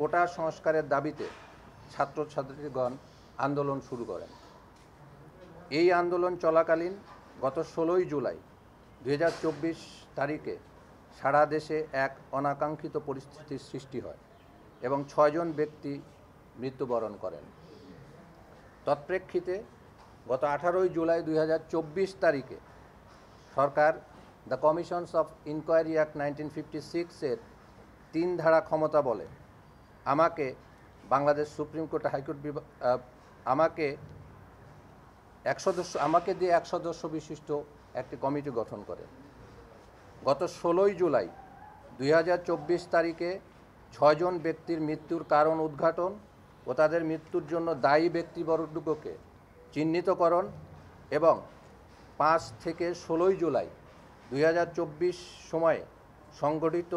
কোটা সংস্কারের দাবিতে ছাত্রছাত্রীগণ আন্দোলন শুরু করেন। এই আন্দোলন চলাকালীন গত 16ই জুলাই 2024 তারিখে সারা দেশে এক অনাকাঙ্ক্ষিত পরিস্থিতির সৃষ্টি হয় এবং 6 জন ব্যক্তি মৃত্যুবরণ করেন। তৎপ্রেক্ষিতে গত 18ই জুলাই 2024 তারিখে সরকার the Commissions of Inquiry Act 1956-এর 3 ধারা ক্ষমতা বলে আমাকে বাংলাদেশ সুপ্রিম কোর্ট হাইকোর্ট আমাকে দিয়ে 1 সদস্য বিশিষ্ট একটি কমিটি গঠন করে। গত 16ই জুলাই 2024 তারিখে 6 জন ব্যক্তির মৃত্যুর কারণ উদ্ঘাটন ও তাদের মৃত্যুর জন্য দায়ী ব্যক্তিবর্গকে চিহ্নিতকরণ এবং 5 থেকে 16ই জুলাই 2024 সময়ে সংগঠিত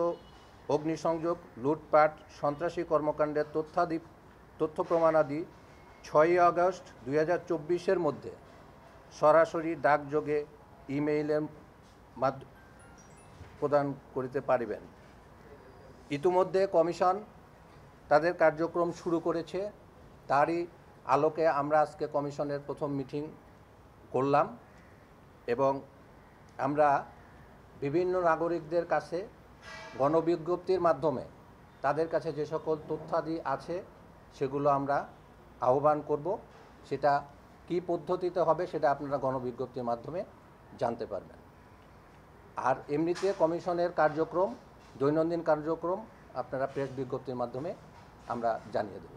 অগ্নিসংযোগ, লুটপাট, সন্ত্রাসী কর্মকাণ্ডের তথ্য প্রমাণাদি 6ই আগস্ট 2024-এর মধ্যে সরাসরি ডাকযোগে ইমেইলের মাধ্যমে প্রদান করিতে পারিবেন। ইতিমধ্যে কমিশন তাদের কার্যক্রম শুরু করেছে। তারই আলোকে আমরা আজকে কমিশনের প্রথম মিটিং করলাম এবং আমরা বিভিন্ন নাগরিকদের কাছে গণবিজ্ঞপ্তির মাধ্যমে তাদের কাছে যে সকল তথ্যাদি আছে সেগুলো আমরা আহ্বান করব। সেটা কি পদ্ধতিতে হবে সেটা আপনারা গণবিজ্ঞপ্তির মাধ্যমে জানতে পারবেন। আর এমনিতে কমিশনের কার্যক্রম, দৈনন্দিন কার্যক্রম আপনারা প্রেস বিজ্ঞপ্তির মাধ্যমে আমরা জানিয়ে দেব।